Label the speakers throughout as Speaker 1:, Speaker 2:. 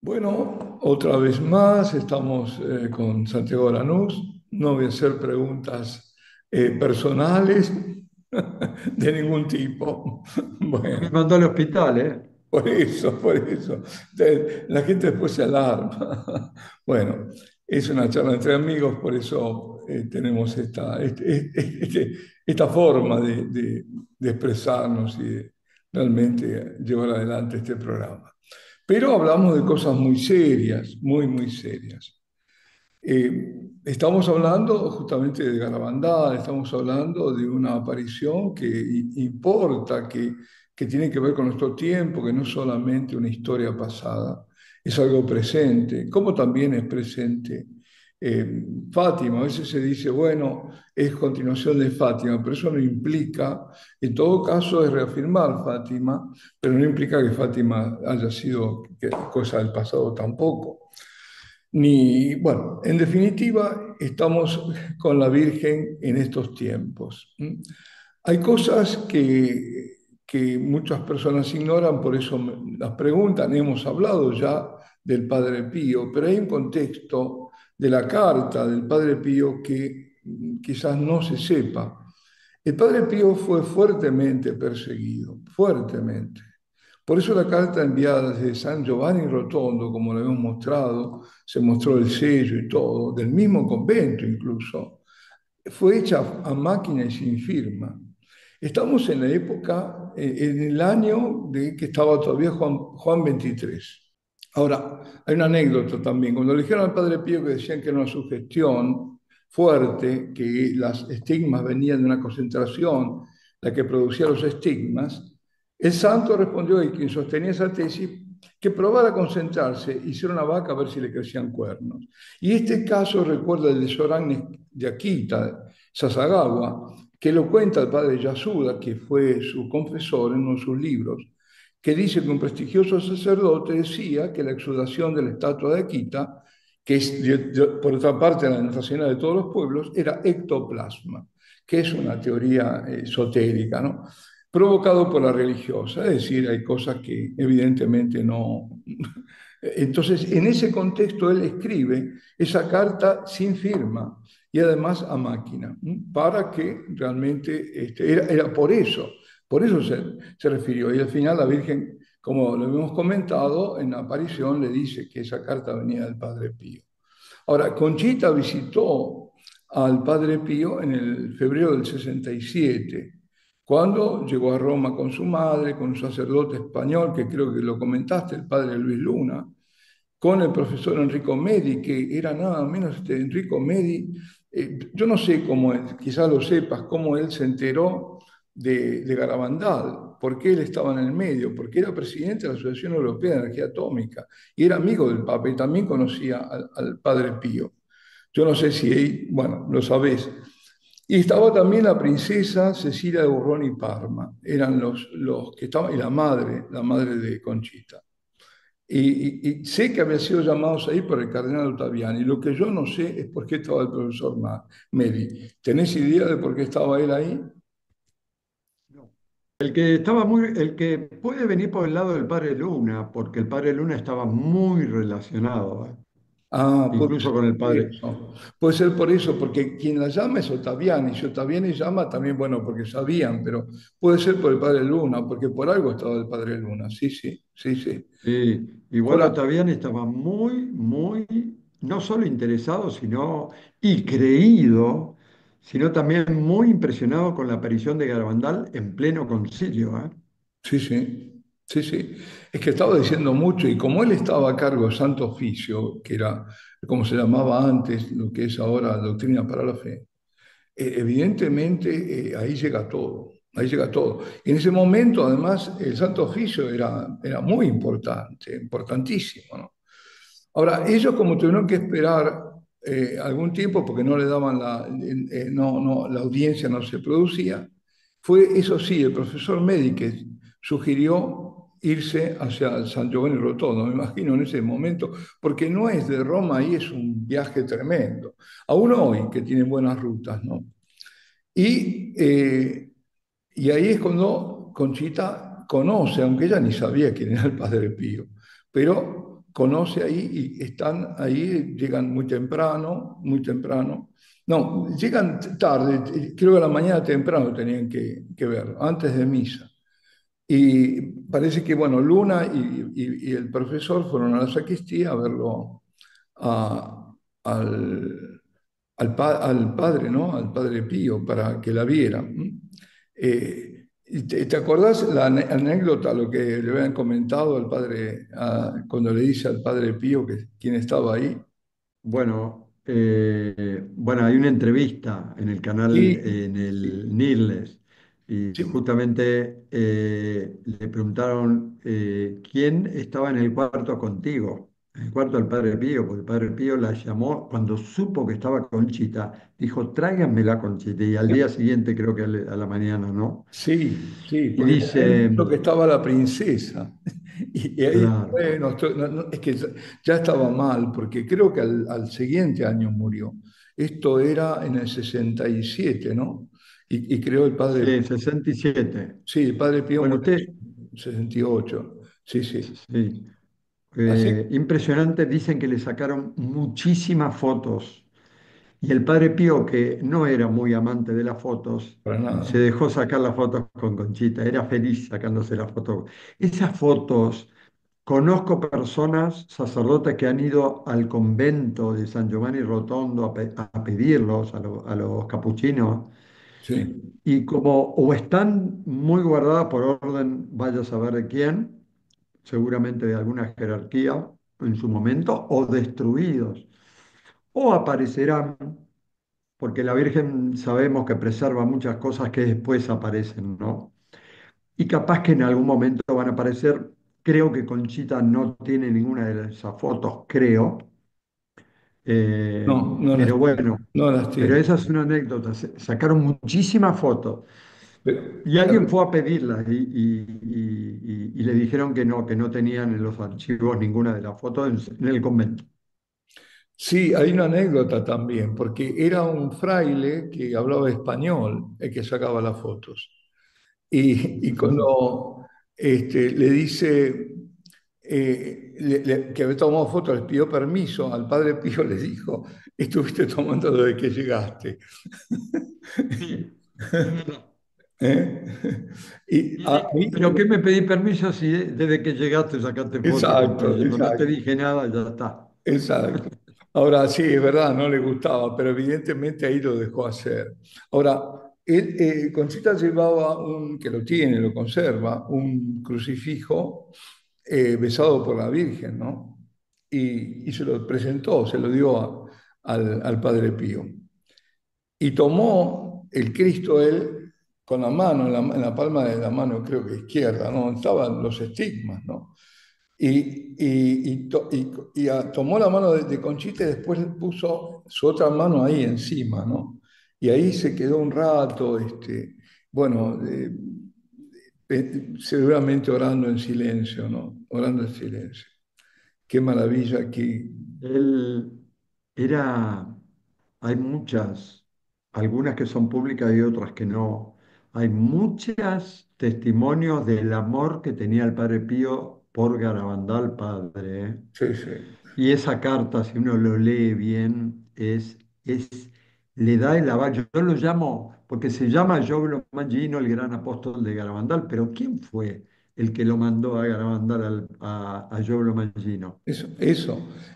Speaker 1: Bueno, otra vez más estamos con Santiago Lanús. No voy a hacer preguntas personales de ningún tipo.
Speaker 2: Me
Speaker 1: Bueno,
Speaker 2: mandó al hospital, ¿eh?
Speaker 1: por eso, por eso. La gente después se alarma. Bueno, es una charla entre amigos, por eso tenemos esta forma de expresarnos y de realmente llevar adelante este programa. Pero hablamos de cosas muy serias, muy, muy serias. Estamos hablando justamente de Garabandal, estamos hablando de una aparición que importa, que tiene que ver con nuestro tiempo, que no es solamente una historia pasada, es algo presente, como también es presente Fátima. A veces se dice, bueno, es continuación de Fátima, pero eso no implica, en todo caso es reafirmar Fátima, pero no implica que Fátima haya sido cosa del pasado tampoco. Ni, bueno, en definitiva, estamos con la Virgen en estos tiempos. Hay cosas que muchas personas ignoran, por eso las preguntan. Hemos hablado ya del Padre Pío, pero hay un contexto de la carta del Padre Pío que quizás no se sepa. El Padre Pío fue fuertemente perseguido, fuertemente. Por eso la carta enviada desde San Giovanni Rotondo, como lo hemos mostrado, se mostró el sello y todo, del mismo convento incluso, fue hecha a máquina y sin firma. Estamos en la época, en el año de que estaba todavía Juan 23. Ahora, hay una anécdota también. Cuando le dijeron al Padre Pío que decían que era una sugestión fuerte, que las estigmas venían de una concentración, la que producía los estigmas, el santo respondió, y quien sostenía esa tesis, que probara a concentrarse, hiciera una vaca a ver si le crecían cuernos. Y este caso recuerda el de Során de Akita, Sasagawa, que lo cuenta el padre Yasuda, que fue su confesor en uno de sus libros, que dice que un prestigioso sacerdote decía que la exudación de la estatua de Akita, que es por otra parte la nacional de todos los pueblos, era ectoplasma, que es una teoría esotérica, ¿no? Provocado por la religiosa, es decir, hay cosas que evidentemente no. Entonces, en ese contexto, él escribe esa carta sin firma y además a máquina, para que realmente era por eso se refirió. Y al final la Virgen, como lo hemos comentado, en la aparición le dice que esa carta venía del Padre Pío. Ahora, Conchita visitó al Padre Pío en el febrero del 67, cuando llegó a Roma con su madre, con un sacerdote español, que creo que lo comentaste, el Padre Luis Luna, con el profesor Enrico Medi, que era nada menos Enrico Medi. Yo no sé cómo, quizás lo sepas, cómo él se enteró de Garabandal, por qué él estaba en el medio, porque era presidente de la Asociación Europea de Energía Atómica y era amigo del Papa y también conocía al Padre Pío. Yo no sé si, bueno, lo sabés. Y estaba también la princesa Cecilia de Borbón y Parma, eran los que estaban, y la madre de Conchita. Y sé que habían sido llamados ahí por el cardenal Ottaviani. Lo que yo no sé es por qué estaba el profesor Medi. ¿Tenés idea de por qué estaba él ahí?
Speaker 2: No. El que puede venir por el lado del padre Luna, porque el padre Luna estaba muy relacionado,
Speaker 1: Ah, puede
Speaker 2: incluso
Speaker 1: ser
Speaker 2: con el
Speaker 1: por
Speaker 2: padre.
Speaker 1: eso. Puede ser por eso, porque quien la llama es Ottaviani. Si Ottaviani llama, también, bueno, porque sabían, pero puede ser por el padre Luna, porque por algo estaba el padre Luna. Sí, sí, sí, sí.
Speaker 2: Igual
Speaker 1: Ahora,
Speaker 2: Ottaviani estaba no solo interesado, y creído, sino también muy impresionado con la aparición de Garabandal en pleno concilio, ¿eh?
Speaker 1: sí, sí, sí, sí. Es que estaba diciendo mucho y como él estaba a cargo de Santo Oficio, que era como se llamaba antes, lo que es ahora Doctrina para la Fe, evidentemente ahí llega todo, ahí llega todo. Y en ese momento, además, el Santo Oficio era muy importante, importantísimo, ¿no? Ahora, ellos como tuvieron que esperar algún tiempo porque no le daban la audiencia no se producía, fue, eso sí, el profesor Medi que sugirió irse hacia San Giovanni Rotondo, me imagino en ese momento, porque no es de Roma y es un viaje tremendo. Aún hoy que tienen buenas rutas, ¿no? Y, eh, y ahí es cuando Conchita conoce, aunque ella ni sabía quién era el Padre Pío, pero conoce ahí y están ahí, llegan muy temprano, muy temprano. No, llegan tarde, creo que a la mañana temprano tenían que verlo, antes de misa. Y parece que, bueno, Luna y el profesor fueron a la sacristía a verlo al, al padre, ¿no? Al padre Pío, para que la viera. ¿Y te acordás la anécdota, lo que le habían comentado al padre, cuando le dice al padre Pío que quién estaba ahí?
Speaker 2: Bueno, hay una entrevista en el canal,
Speaker 1: Sí,
Speaker 2: en el
Speaker 1: sí,
Speaker 2: Nirles, y
Speaker 1: sí,
Speaker 2: justamente le preguntaron quién estaba en el cuarto contigo, en el cuarto del Padre Pío, porque el Padre Pío la llamó cuando supo que estaba Conchita, dijo, tráiganmela Conchita, y al día siguiente, creo que a la mañana, ¿no?
Speaker 1: sí, sí,
Speaker 2: Y
Speaker 1: porque le habían
Speaker 2: dice,
Speaker 1: dicho que estaba la princesa. Y ahí,
Speaker 2: claro,
Speaker 1: bueno, es que ya estaba mal, porque creo que al siguiente año murió. Esto era en el 67, ¿no? Y creo el padre,
Speaker 2: sí, 67.
Speaker 1: sí, el padre Pío
Speaker 2: Bueno,
Speaker 1: murió
Speaker 2: usted,
Speaker 1: en el 68. Sí, sí.
Speaker 2: sí.
Speaker 1: Así,
Speaker 2: Impresionante, dicen que le sacaron muchísimas fotos y el padre Pío, que no era muy amante de las fotos,
Speaker 1: para
Speaker 2: se
Speaker 1: nada.
Speaker 2: dejó sacar las fotos con Conchita, era feliz sacándose las fotos. Esas fotos, conozco personas, sacerdotes que han ido al convento de San Giovanni Rotondo a pedirlos, a los capuchinos,
Speaker 1: Sí.
Speaker 2: y como o están muy guardadas por orden, vaya a saber de quién, seguramente de alguna jerarquía en su momento, o destruidos, o aparecerán, porque la Virgen sabemos que preserva muchas cosas que después aparecen, ¿no? Y capaz que en algún momento van a aparecer, creo que Conchita no tiene ninguna de esas fotos, creo,
Speaker 1: No,
Speaker 2: pero bueno,
Speaker 1: no las
Speaker 2: pero
Speaker 1: tiene.
Speaker 2: esa es una anécdota, sacaron muchísimas fotos.
Speaker 1: Pero,
Speaker 2: Y alguien
Speaker 1: claro,
Speaker 2: fue a pedirlas y le dijeron que no tenían en los archivos ninguna de las fotos en el convento.
Speaker 1: sí, hay una anécdota también, porque era un fraile que hablaba español el que sacaba las fotos. Y cuando le dice que había tomado fotos, le pidió permiso, al padre Pío le dijo, estuviste tomando desde que llegaste.
Speaker 2: Sí, es verdad.
Speaker 1: ¿Eh? Y ahí,
Speaker 2: Pero ¿qué me pedí permiso si desde que llegaste sacaste fotos con
Speaker 1: exacto,
Speaker 2: Conchita? No te
Speaker 1: exacto.
Speaker 2: dije nada, ya está.
Speaker 1: Exacto. Ahora sí, es verdad, no le gustaba, pero evidentemente ahí lo dejó hacer. Ahora, Conchita llevaba que lo tiene, lo conserva, un crucifijo besado por la Virgen, ¿no? Y se lo presentó, se lo dio al Padre Pío. Y tomó el Cristo él con la mano, en la palma de la mano, creo que izquierda, ¿no? Estaban los estigmas, ¿no? Tomó la mano de Conchita y después le puso su otra mano ahí encima, ¿no? Y ahí se quedó un rato, bueno, seguramente orando en silencio, ¿no? Orando en silencio. Qué maravilla que...
Speaker 2: Él era, hay muchas, algunas que son públicas y otras que no. Hay muchos testimonios del amor que tenía el Padre Pío por Garabandal Padre, ¿eh?
Speaker 1: Sí, sí.
Speaker 2: Y esa carta, si uno lo lee bien, le da el aval. Yo lo llamo, porque se llama Gioblo Mangino, el gran apóstol de Garabandal, pero ¿quién fue el que lo mandó a Garabandal a Gioblo Mangino?
Speaker 1: Eso.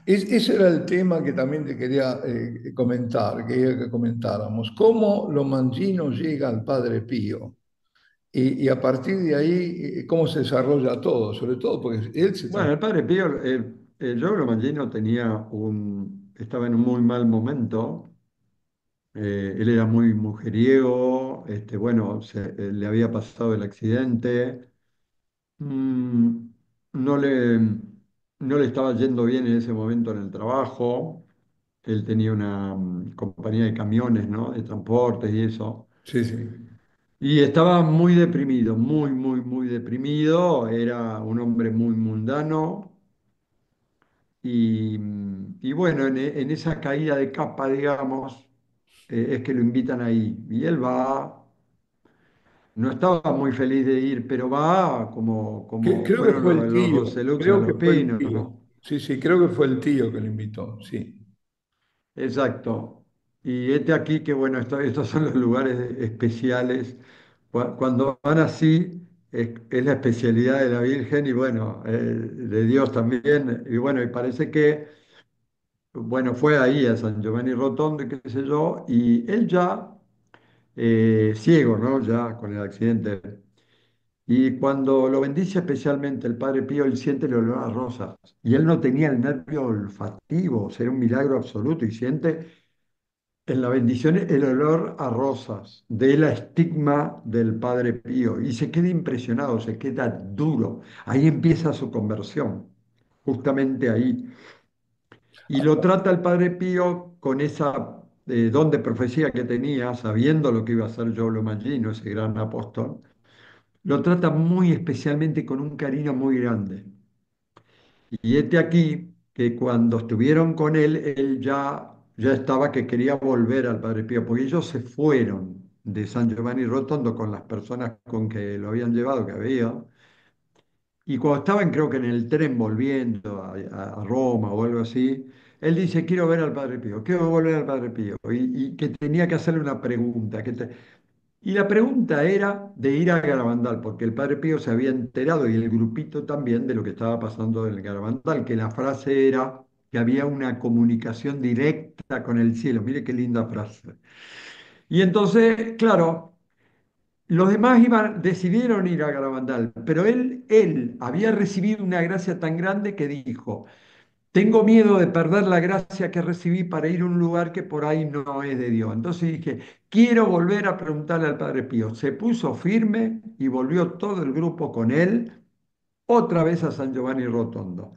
Speaker 1: Ese era el tema que también te quería comentar, quería que comentáramos. ¿Cómo Lomangino llega al Padre Pío? Y a partir de ahí, ¿cómo se desarrolla todo? Sobre todo porque él se
Speaker 2: Bueno, el Padre Pío, Gioblo Mangino estaba en un muy mal momento. Él era muy mujeriego, bueno, le había pasado el accidente. Mm, no le, no le estaba yendo bien en ese momento en el trabajo. Él tenía una compañía de camiones, ¿no? De transportes y eso.
Speaker 1: sí, sí.
Speaker 2: Y estaba muy deprimido, muy, muy, muy deprimido. Era un hombre muy mundano. Y bueno, en esa caída de capa, digamos, es que lo invitan ahí. Y él va. No estaba muy feliz de ir, pero va como
Speaker 1: Creo que
Speaker 2: fueron
Speaker 1: fue el
Speaker 2: los
Speaker 1: tío,
Speaker 2: Roselux a
Speaker 1: creo que
Speaker 2: Los
Speaker 1: fue el
Speaker 2: Pinos,
Speaker 1: tío.
Speaker 2: ¿no?
Speaker 1: Sí, sí, creo que fue el tío que lo invitó, sí.
Speaker 2: Exacto. Y este aquí que, bueno, estos son los lugares especiales. Cuando van así, es la especialidad de la Virgen y, bueno, de Dios también. Y bueno, y parece que, bueno, fue ahí a San Giovanni Rotondo, y qué sé yo, y él ya, ciego, ¿no? Ya con el accidente. Y cuando lo bendice especialmente el Padre Pío, él siente el olor a rosas. Y él no tenía el nervio olfativo, o sea, era un milagro absoluto. Y siente en la bendición el olor a rosas de la estigma del Padre Pío. Y se queda impresionado, se queda duro. Ahí empieza su conversión, justamente ahí. Y lo trata el Padre Pío con esa don de profecía que tenía, sabiendo lo que iba a hacer Giulio Mangino, ese gran apóstol. Lo trata muy especialmente con un cariño muy grande. Y este aquí, que cuando estuvieron con él, él ya estaba que quería volver al Padre Pío, porque ellos se fueron de San Giovanni Rotondo con las personas con que lo habían llevado, que había, y cuando estaban, creo que en el tren volviendo a Roma o algo así, él dice, quiero ver al Padre Pío, quiero volver al Padre Pío, y que tenía que hacerle una pregunta, y la pregunta era de ir a Garabandal, porque el Padre Pío se había enterado y el grupito también de lo que estaba pasando en el Garabandal, que la frase era que había una comunicación directa con el cielo. Mire qué linda frase. Y entonces, claro, los demás decidieron ir a Garabandal, pero él había recibido una gracia tan grande que dijo, tengo miedo de perder la gracia que recibí para ir a un lugar que por ahí no es de Dios. Entonces dije, quiero volver a preguntarle al Padre Pío. Se puso firme y volvió todo el grupo con él otra vez a San Giovanni Rotondo.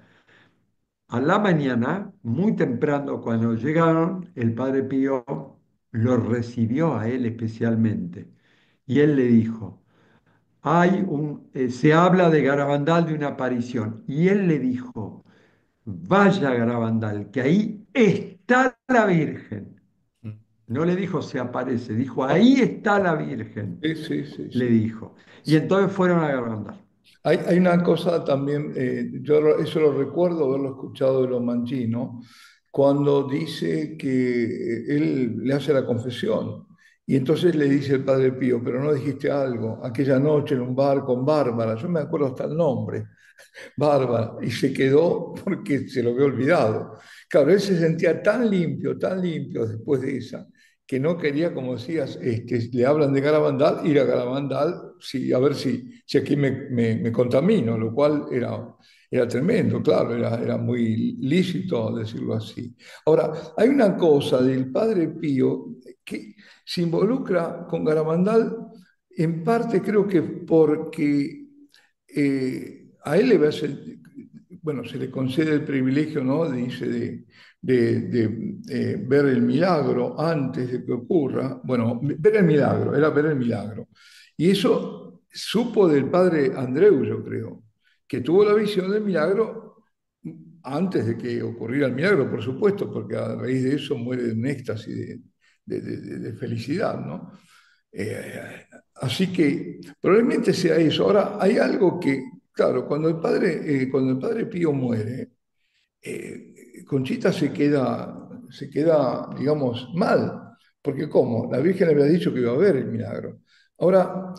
Speaker 2: A la mañana, muy temprano, cuando llegaron, el Padre Pío lo recibió a él especialmente. Y él le dijo, se habla de Garabandal de una aparición. Y él le dijo, vaya a Garabandal, que ahí está la Virgen. No le dijo se aparece, dijo ahí está la Virgen,
Speaker 1: Sí, sí, sí,
Speaker 2: le
Speaker 1: sí.
Speaker 2: dijo. Y entonces fueron a Garabandal.
Speaker 1: Hay una cosa también, eso lo recuerdo haberlo escuchado de los Mangino, cuando dice que él le hace la confesión y entonces le dice el Padre Pío, pero no dijiste algo, aquella noche en un bar con Bárbara, yo me acuerdo hasta el nombre, Bárbara, y se quedó porque se lo había olvidado. Claro, él se sentía tan limpio después de esa, que no quería, como decías, le hablan de Garabandal, ir a Garabandal, sí, a ver si aquí me contamino, lo cual era tremendo, claro, era muy lícito decirlo así. Ahora, hay una cosa del Padre Pío que se involucra con Garabandal, en parte creo que porque a él bueno, se le concede el privilegio, ¿no? Dice, de ver el milagro antes de que ocurra. Bueno, ver el milagro, era ver el milagro. Y eso supo del padre Andreu, yo creo, que tuvo la visión del milagro antes de que ocurriera el milagro, por supuesto, porque a raíz de eso muere de un éxtasis de felicidad, ¿no? Eh, Así que probablemente sea eso. Ahora, hay algo que, claro, cuando el padre Pío muere, Conchita se queda, digamos, mal, porque ¿cómo? La Virgen le había dicho que iba a ver el milagro. Ahora,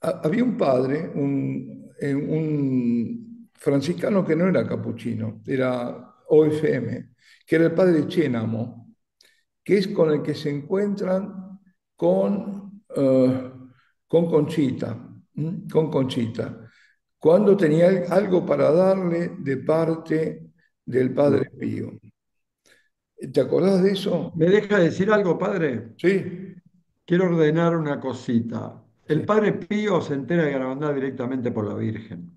Speaker 1: había un padre, un franciscano que no era capuchino, era OFM, que era el padre Chénamo, que es con el que se encuentran con Conchita, con Conchita, cuando tenía algo para darle de parte del Padre Pío. ¿Te acordás de eso?
Speaker 2: ¿Me deja decir algo, padre?
Speaker 1: Sí,
Speaker 2: Quiero ordenar una cosita. El
Speaker 1: sí.
Speaker 2: Padre Pío se entera de Garabandal directamente por la Virgen.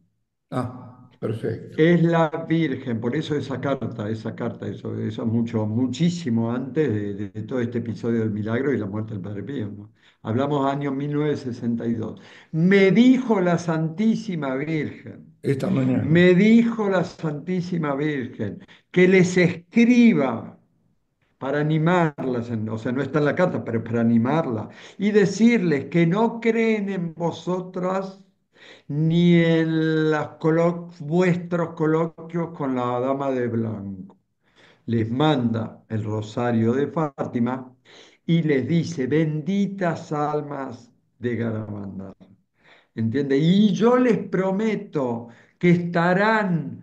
Speaker 1: Ah, perfecto.
Speaker 2: Es la Virgen, por eso eso es mucho, muchísimo antes de todo este episodio del milagro y la muerte del Padre Pío, ¿no? Hablamos año 1962. Me dijo la Santísima Virgen,
Speaker 1: Esta mañana.
Speaker 2: me dijo la Santísima Virgen que les escriba para animarlas, o sea, no está en la carta, pero para animarla y decirles que no creen en vosotras ni en vuestros coloquios con la dama de blanco. Les manda el rosario de Fátima y les dice, benditas almas de Garabandal. ¿Entiende? Y yo les prometo que estarán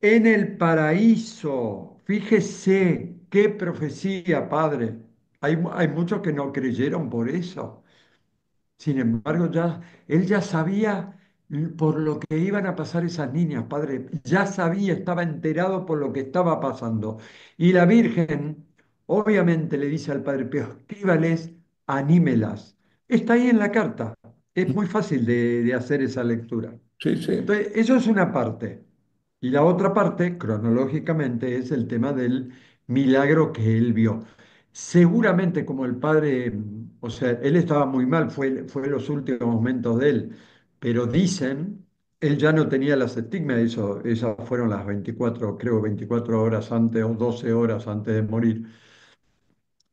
Speaker 2: en el paraíso. Fíjese qué profecía, padre. Hay muchos que no creyeron por eso. Sin embargo, él ya sabía por lo que iban a pasar esas niñas, padre. Ya sabía, estaba enterado por lo que estaba pasando. Y la Virgen, obviamente, le dice al Padre Pío, escríbales, anímelas. Está ahí en la carta. Es muy fácil de hacer esa lectura.
Speaker 1: Sí, sí.
Speaker 2: Entonces, eso es una parte. Y la otra parte, cronológicamente, es el tema del milagro que él vio. Seguramente como el padre, o sea, él estaba muy mal, fue los últimos momentos de él, pero dicen, él ya no tenía las estigmas, esas fueron las 24, creo, 24 horas antes o 12 horas antes de morir.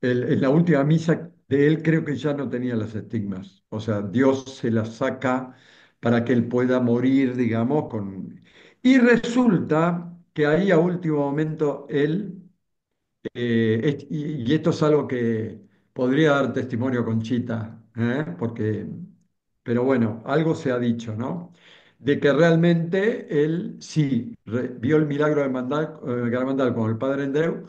Speaker 2: En la última misa de él creo que ya no tenía las estigmas. O sea, Dios se las saca para que él pueda morir, digamos, con... Y resulta que ahí a último momento él, y esto es algo que podría dar testimonio Conchita, porque, pero bueno, algo se ha dicho, ¿no? De que realmente él sí vio el milagro de Garabandal con el padre Andreu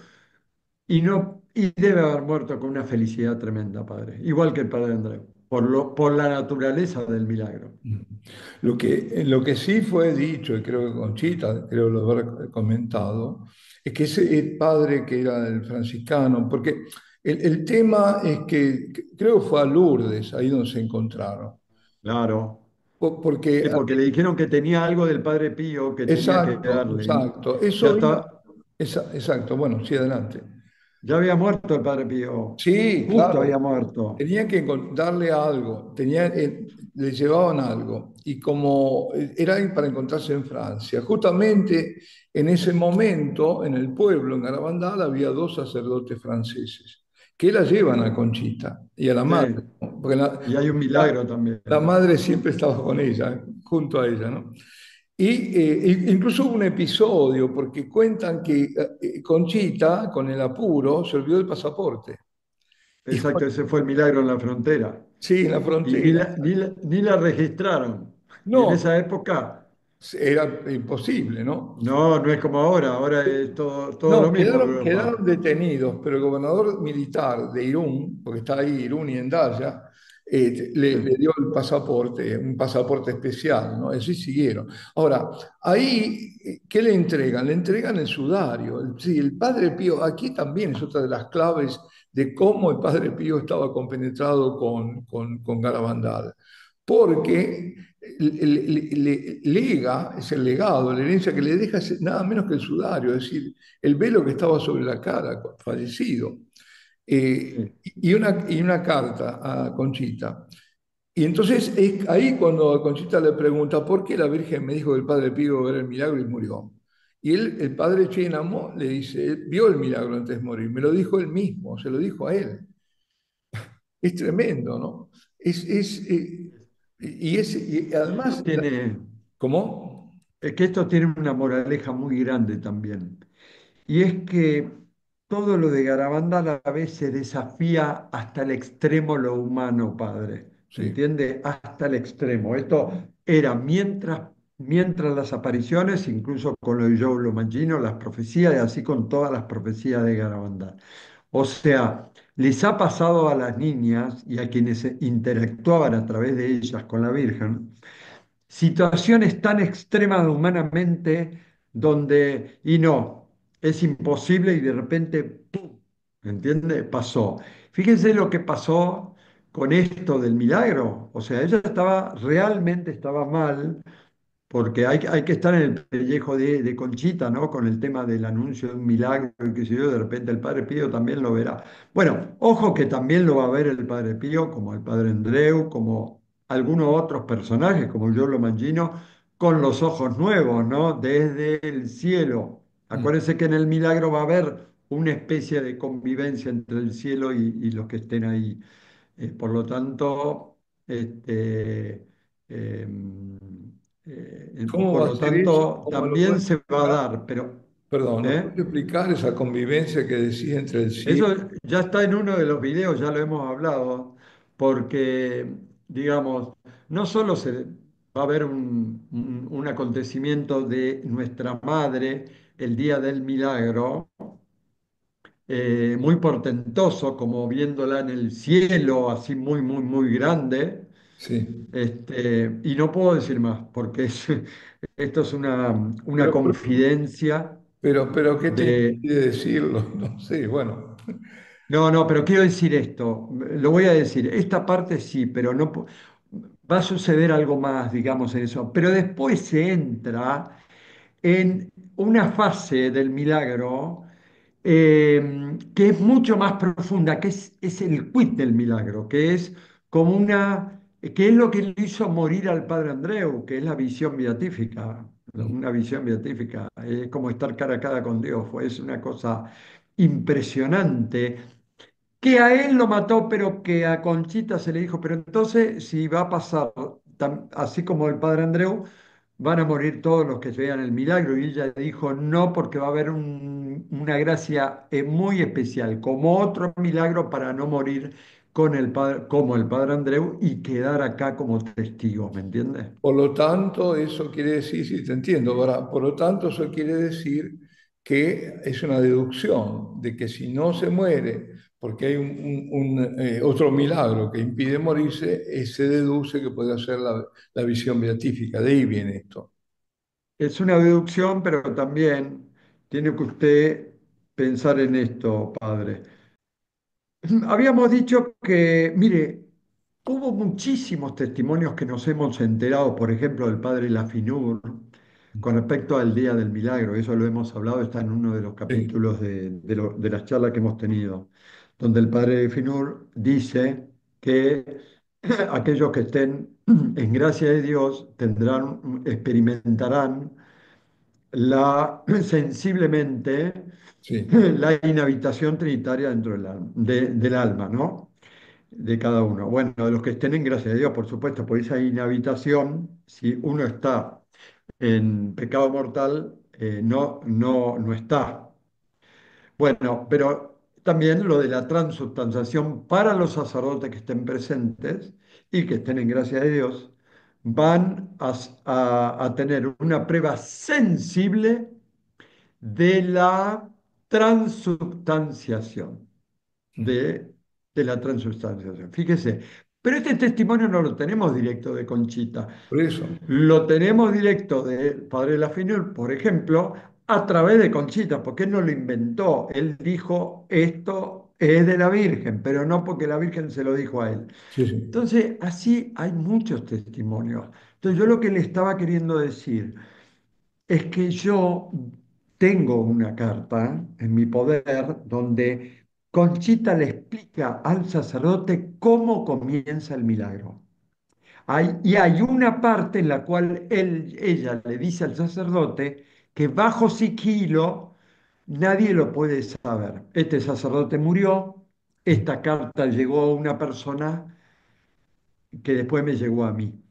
Speaker 2: y debe haber muerto con una felicidad tremenda, padre, igual que el padre Andreu, por la naturaleza del milagro.
Speaker 1: Lo que sí fue dicho, y creo que Conchita, creo lo haber comentado, es que ese padre que era el franciscano, porque el tema es que creo que fue a Lourdes, ahí donde se encontraron.
Speaker 2: Claro.
Speaker 1: Porque,
Speaker 2: Sí, porque le dijeron que tenía algo del padre Pío que tenía que
Speaker 1: exacto,
Speaker 2: darle. Y
Speaker 1: exacto,
Speaker 2: ya
Speaker 1: eso iba,
Speaker 2: está,
Speaker 1: exacto, bueno, sí, adelante.
Speaker 2: ya había muerto el padre Pío.
Speaker 1: Sí,
Speaker 2: Justo
Speaker 1: claro.
Speaker 2: había muerto.
Speaker 1: Tenían que darle algo, le llevaban algo, y como era ahí para encontrarse en Francia, justamente en ese momento, en el pueblo, en Garabandal, había dos sacerdotes franceses que la llevan a Conchita y a la
Speaker 2: Sí.
Speaker 1: madre, ¿no? Porque
Speaker 2: Y hay un
Speaker 1: la-
Speaker 2: milagro también.
Speaker 1: la madre siempre estaba con ella, junto a ella, ¿no? Y incluso hubo un episodio, porque cuentan que Conchita, con el apuro, se olvidó el pasaporte. Y
Speaker 2: Exacto, ese fue el milagro en la frontera.
Speaker 1: sí, en la
Speaker 2: Y
Speaker 1: frontera.
Speaker 2: ni la registraron. Y en
Speaker 1: No,
Speaker 2: esa época,
Speaker 1: era imposible, ¿no?
Speaker 2: no, no es como ahora. Ahora es todo lo
Speaker 1: No,
Speaker 2: mismo
Speaker 1: quedaron
Speaker 2: Europa.
Speaker 1: detenidos, pero el gobernador militar de Irún, porque está ahí Irún y Endaya, le
Speaker 2: Sí,
Speaker 1: dio el pasaporte, un pasaporte especial, ¿no? Así siguieron. Ahora, ahí, ¿qué le entregan? Le entregan el sudario. Sí, el Padre Pío, aquí también es otra de las claves de cómo el Padre Pío estaba compenetrado con Garabandal. Porque lega, es el legado, la herencia que le deja es nada menos que el sudario, es decir, el velo que estaba sobre la cara, fallecido,
Speaker 2: sí.
Speaker 1: y una carta a Conchita. Y entonces es ahí cuando a Conchita le pregunta, ¿por qué la Virgen me dijo que el Padre Pío era el milagro y murió? Y él, el padre Chenamo le dice, él vio el milagro antes de morir, me lo dijo él mismo, se lo dijo a él. Es tremendo, ¿no? Y
Speaker 2: Esto
Speaker 1: además,
Speaker 2: tiene,
Speaker 1: ¿cómo?
Speaker 2: es que esto tiene una moraleja muy grande también. Y es que todo lo de Garabandal a veces desafía hasta el extremo lo humano, padre.
Speaker 1: Sí.
Speaker 2: ¿Entiende? Hasta el extremo. Esto era mientras las apariciones, incluso con lo de Joe Lomangino, las profecías, y así con todas las profecías de Garabandal. O sea, les ha pasado a las niñas y a quienes interactuaban a través de ellas con la Virgen situaciones tan extremas humanamente donde, y no, es imposible y de repente, ¡pum! ¿Entiende? Pasó. Fíjense lo que pasó con esto del milagro. O sea, ella realmente estaba mal, porque hay que estar en el pellejo de Conchita, ¿no? Con el tema del anuncio de un milagro y qué sé yo, de repente el Padre Pío también lo verá. Bueno, ojo que también lo va a ver el Padre Pío, como el Padre Andreu, como algunos otros personajes, como Giorgio Mangino, con los ojos nuevos, ¿no? Desde el cielo.
Speaker 1: Mm.
Speaker 2: Acuérdense que en el milagro va a haber una especie de convivencia entre el cielo y los que estén ahí. Por lo tanto, este, Eh,
Speaker 1: ¿Cómo
Speaker 2: por
Speaker 1: va a
Speaker 2: lo
Speaker 1: ser eso?
Speaker 2: tanto,
Speaker 1: ¿Cómo lo
Speaker 2: también
Speaker 1: puedes
Speaker 2: se va a
Speaker 1: explicar?
Speaker 2: dar, pero
Speaker 1: Perdón, ¿nos
Speaker 2: ¿eh?
Speaker 1: puedes explicar esa convivencia que decís entre el cielo?
Speaker 2: Eso ya está en uno de los videos, ya lo hemos hablado, porque, digamos, no solo se va a haber un acontecimiento de nuestra madre el día del milagro, muy portentoso, como viéndola en el cielo, así muy, muy, muy grande.
Speaker 1: Sí.
Speaker 2: Y no puedo decir más, porque esto es una
Speaker 1: Pero,
Speaker 2: confidencia
Speaker 1: pero ¿qué te
Speaker 2: de...
Speaker 1: impide decirlo? No sé, bueno.
Speaker 2: No, no, pero quiero decir esto, lo voy a decir, esta parte sí, pero no va a suceder algo más, digamos, en eso. Pero después se entra en una fase del milagro que es mucho más profunda, es el quid del milagro, que es como que es lo que le hizo morir al padre Andreu, que es la visión beatífica, una visión beatífica, es como estar cara a cara con Dios, es una cosa impresionante que a él lo mató, pero que a Conchita se le dijo, pero entonces si va a pasar, así como el padre Andreu, van a morir todos los que vean el milagro. Y ella dijo, no, porque va a haber una gracia muy especial, como otro milagro para no morir con el padre, como el padre Andreu y quedar acá como testigos, ¿me entiendes?
Speaker 1: Por lo tanto, eso quiere decir, sí, te entiendo, ahora, por lo tanto, eso quiere decir que es una deducción de que si no se muere porque hay otro milagro que impide morirse, se deduce que puede ser la visión beatífica. De ahí viene esto.
Speaker 2: Es una deducción, pero también tiene que usted pensar en esto, padre. Habíamos dicho que, mire, hubo muchísimos testimonios que nos hemos enterado, por ejemplo, del padre Lafinur, con respecto al Día del Milagro. Eso lo hemos hablado, está en uno de los
Speaker 1: Sí,
Speaker 2: capítulos de las charlas que hemos tenido, donde el padre Lafinur dice que aquellos que estén en gracia de Dios experimentarán sensiblemente
Speaker 1: sí,
Speaker 2: la inhabitación trinitaria dentro del alma, ¿no? De cada uno. Bueno, de los que estén en gracia de Dios, por supuesto, por esa inhabitación, si uno está en pecado mortal, no está. Bueno, pero también lo de la transubstanciación para los sacerdotes que estén presentes y que estén en gracia de Dios, van a tener una prueba sensible de la transubstanciación, de, de la transubstanciación. Fíjese, pero este testimonio no lo tenemos directo de Conchita,
Speaker 1: por eso.
Speaker 2: lo tenemos directo del padre Lafinur, por ejemplo, a través de Conchita, porque él no lo inventó, él dijo esto es de la Virgen, pero no porque la Virgen se lo dijo a él.
Speaker 1: Sí, sí.
Speaker 2: Entonces, así hay muchos testimonios. Entonces, yo lo que le estaba queriendo decir es que yo tengo una carta en mi poder donde Conchita le explica al sacerdote cómo comienza el milagro. Y hay una parte en la cual ella le dice al sacerdote que bajo sigilo nadie lo puede saber. Este sacerdote murió, esta carta llegó a una persona que después me llegó a mí.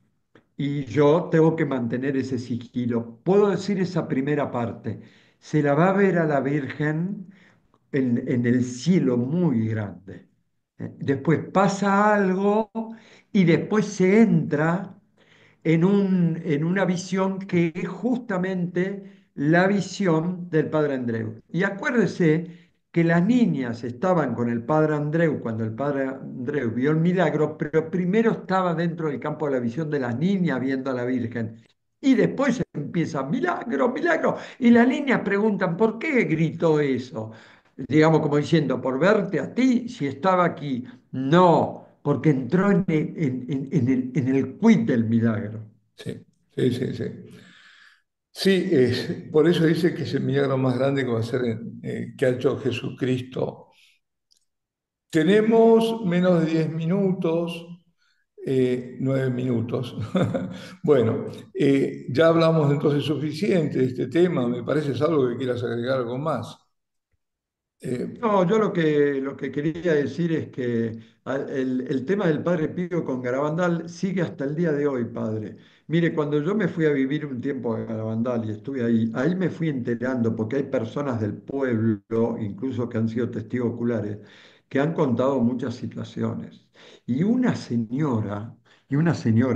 Speaker 2: Y yo tengo que mantener ese sigilo. Puedo decir esa primera parte. Se la va a ver a la Virgen en el cielo muy grande. Después pasa algo y después se entra en una visión que es justamente la visión del padre Andreu. Y acuérdese que las niñas estaban con el padre Andreu cuando el padre Andreu vio el milagro, pero primero estaba dentro del campo de la visión de las niñas viendo a la Virgen. Y después empieza, milagro, milagro. Y las niñas preguntan, ¿por qué gritó eso? Digamos como diciendo, por verte a ti, si estaba aquí. No, porque entró en el quid del milagro.
Speaker 1: Sí, sí, sí, sí. Sí, por eso dice que es el milagro más grande que va a ser que ha hecho Jesucristo. Tenemos menos de 10 minutos, 9 minutos. Bueno, ya hablamos entonces suficiente de este tema. Me parece, es algo que quieras agregar algo más. Eh,
Speaker 2: No, yo lo que quería decir es que el tema del Padre Pío con Garabandal sigue hasta el día de hoy, padre. Mire, cuando yo me fui a vivir un tiempo a Garabandal y estuve ahí me fui enterando, porque hay personas del pueblo, incluso que han sido testigos oculares, que han contado muchas situaciones. Y una señora,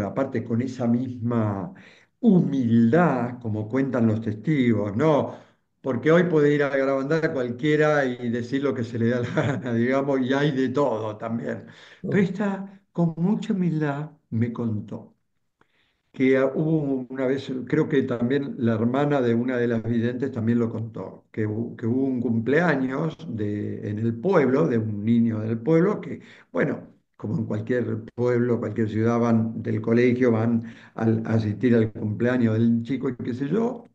Speaker 2: aparte con esa misma humildad, como cuentan los testigos, ¿no? Porque hoy puede ir a Garabandal cualquiera y decir lo que se le da la gana, digamos, y hay de todo también. Pero esta, con mucha humildad, me contó que hubo una vez, creo que también la hermana de una de las videntes también lo contó, que hubo un cumpleaños en el pueblo, de un niño del pueblo, que, bueno, como en cualquier pueblo, cualquier ciudad, van del colegio, van a asistir al cumpleaños del chico y qué sé yo.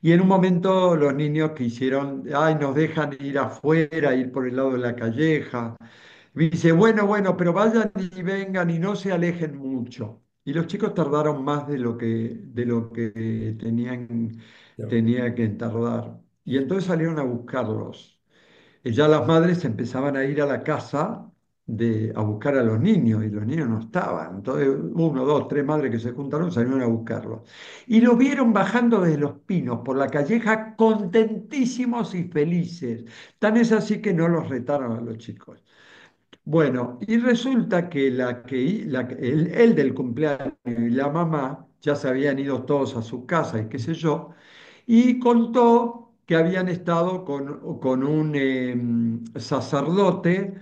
Speaker 2: Y en un momento los niños quisieron, ay, nos dejan ir afuera, ir por el lado de la calleja. Y dice, bueno, bueno, pero vayan y vengan y no se alejen mucho. Y los chicos tardaron más de lo que tenía que tardar. Y entonces salieron a buscarlos. Y ya las madres empezaban a ir a la casa a buscar a los niños y los niños no estaban. Entonces, uno, dos, tres madres que se juntaron salieron a buscarlos. Y los vieron bajando desde los pinos por la calleja contentísimos y felices. Tan es así que no los retaron a los chicos. Bueno, y resulta que el del cumpleaños y la mamá ya se habían ido todos a su casa y qué sé yo, y contó que habían estado con un sacerdote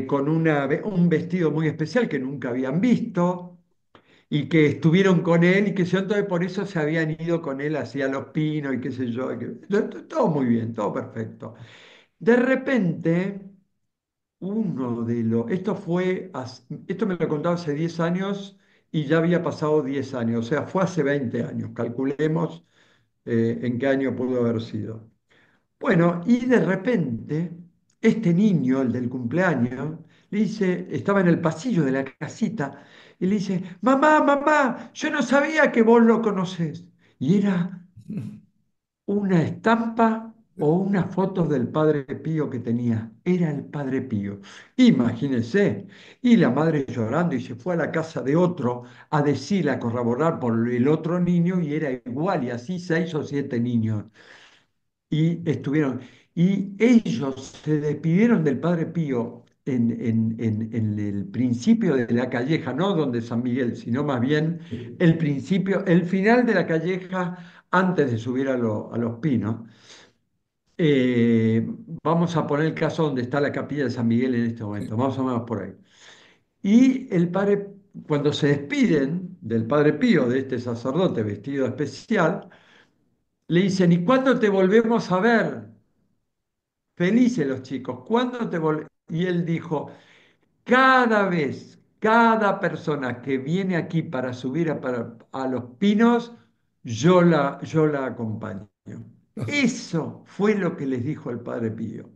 Speaker 2: con un vestido muy especial que nunca habían visto y que estuvieron con él y que yo entonces por eso se habían ido con él hacia Los Pinos y qué sé yo. Todo muy bien, todo perfecto. De repente esto me lo contaba hace 10 años y ya había pasado 10 años, o sea, fue hace 20 años, calculemos en qué año pudo haber sido. Bueno, y de repente, este niño, el del cumpleaños, le dice, estaba en el pasillo de la casita, y le dice, mamá, mamá, yo no sabía que vos lo conocés. Y era una estampa o unas fotos del Padre Pío que tenía. Era el Padre Pío. Imagínense. Y la madre llorando y se fue a la casa de otro a decirle, a corroborar por el otro niño y era igual y así 6 o 7 niños. Y estuvieron. Y ellos se despidieron del Padre Pío en el principio de la calleja, no donde San Miguel, sino más bien el principio, el final de la calleja antes de subir a los pinos. Vamos a poner el caso donde está la capilla de San Miguel en este momento, más o menos por ahí. Y el padre, cuando se despiden del Padre Pío, de este sacerdote vestido especial, le dicen, ¿y cuándo te volvemos a ver? Felices los chicos, ¿cuándo te volvemos? Y él dijo, cada vez, cada persona que viene aquí para subir a los pinos, yo la acompaño. Eso fue lo que les dijo el Padre Pío.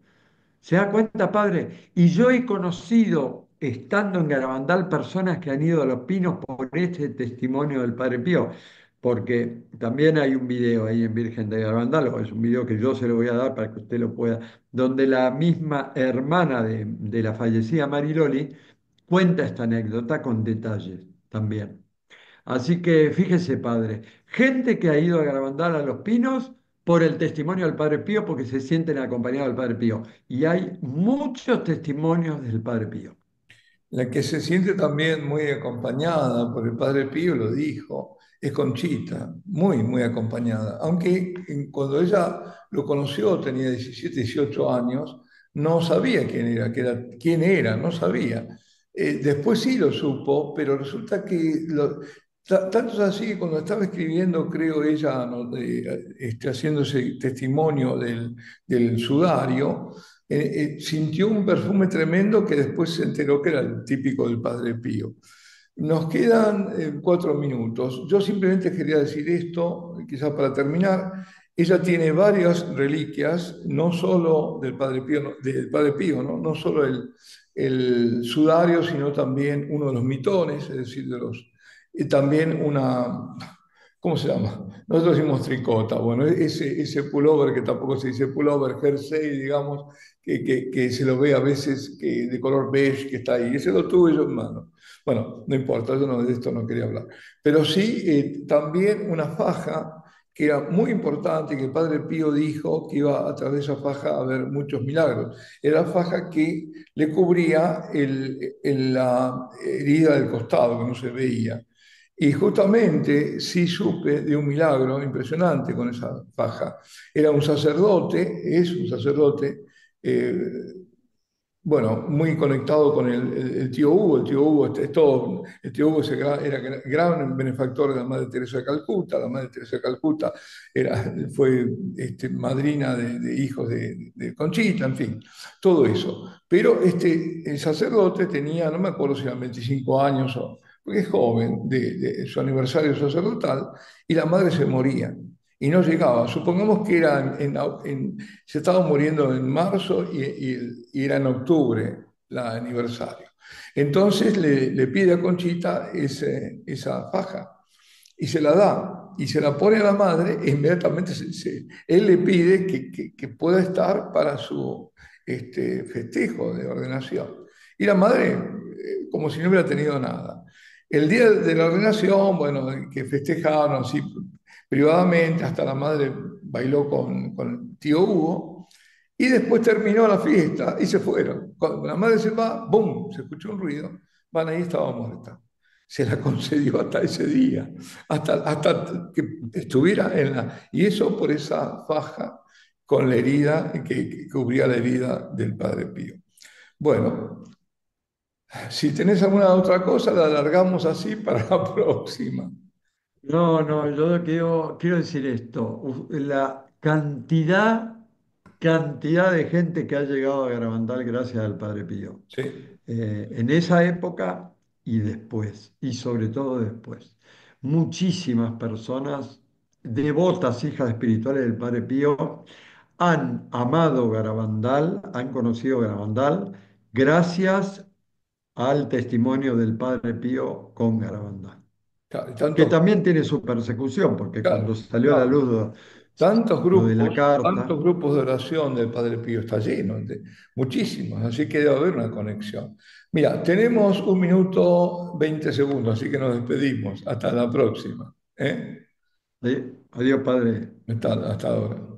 Speaker 2: ¿Se da cuenta, padre? Y yo he conocido, estando en Garabandal, personas que han ido a Los Pinos por este testimonio del Padre Pío, porque también hay un video ahí en Virgen de Garabandal, o es un video que yo se lo voy a dar para que usted lo pueda, donde la misma hermana de la fallecida Mariloli cuenta esta anécdota con detalles también. Así que fíjese, padre, gente que ha ido a Garabandal a Los Pinos por el testimonio del Padre Pío, porque se sienten acompañados del Padre Pío. Y hay muchos testimonios del Padre Pío.
Speaker 1: La que se siente también muy acompañada por el Padre Pío, lo dijo, es Conchita, muy, muy acompañada. Aunque cuando ella lo conoció, tenía 17, 18 años, no sabía quién era, no sabía. Después sí lo supo, pero resulta que tanto es así que cuando estaba escribiendo, creo ella, haciendo ese testimonio del sudario, sintió un perfume tremendo que después se enteró que era el típico del Padre Pío. Nos quedan 4 minutos. Yo simplemente quería decir esto, quizás para terminar. Ella tiene varias reliquias, no solo del Padre Pío, ¿no? No solo el sudario, sino también uno de los mitones, es decir, también una ¿cómo se llama? Nosotros decimos tricota, bueno, ese pullover que tampoco se dice pullover, jersey, digamos, que se lo ve a veces que, de color beige que está ahí, ese lo tuve yo en mano. Bueno, no importa, yo no, de esto no quería hablar. Pero sí, también una faja que era muy importante, que el Padre Pío dijo que iba a través de esa faja a haber muchos milagros. Era la faja que le cubría la herida del costado, que no se veía. Y justamente sí supe de un milagro impresionante con esa faja. Era un sacerdote, es un sacerdote, eh, bueno, muy conectado con el tío Hugo. El tío Hugo, el tío Hugo era gran benefactor de la Madre Teresa de Calcuta. La Madre Teresa de Calcuta fue madrina de hijos de Conchita, en fin, todo eso. Pero el sacerdote tenía, no me acuerdo si eran 25 años, porque es joven, de su aniversario sacerdotal, y la madre se moría y no llegaba. Supongamos que se estaba muriendo en marzo y era en octubre el aniversario. Entonces le pide a Conchita esa faja y se la da y se la pone a la madre e inmediatamente él le pide que pueda estar para su festejo de ordenación. Y la madre, como si no hubiera tenido nada. El día de la ordenación, bueno, que festejaron así privadamente, hasta la madre bailó con el tío Hugo, y después terminó la fiesta y se fueron. Cuando la madre se va, ¡bum!, se escuchó un ruido, van ahí, estaba muerta. Se la concedió hasta ese día, hasta que estuviera en la... Y eso por esa faja con la herida que cubría la herida del Padre Pío. Bueno, si tenés alguna otra cosa, la alargamos así para la próxima.
Speaker 2: No, no, yo quiero decir esto. La cantidad de gente que ha llegado a Garabandal gracias al Padre Pío.
Speaker 1: Sí,
Speaker 2: En esa época y después, y sobre todo después. Muchísimas personas devotas, hijas espirituales del Padre Pío, han amado Garabandal, han conocido Garabandal gracias al testimonio del Padre Pío con Garabandal,
Speaker 1: claro, y
Speaker 2: que
Speaker 1: tantos,
Speaker 2: también tiene su persecución, porque cuando
Speaker 1: claro,
Speaker 2: salió a la
Speaker 1: claro.
Speaker 2: luz lo de la
Speaker 1: Tantos
Speaker 2: carta,
Speaker 1: grupos de oración del Padre Pío, está lleno, muchísimos, así que debe haber una conexión. Mira, tenemos 1 minuto 20 segundos, así que nos despedimos. Hasta la próxima. ¿Eh?
Speaker 2: adiós, Padre.
Speaker 1: Hasta ahora.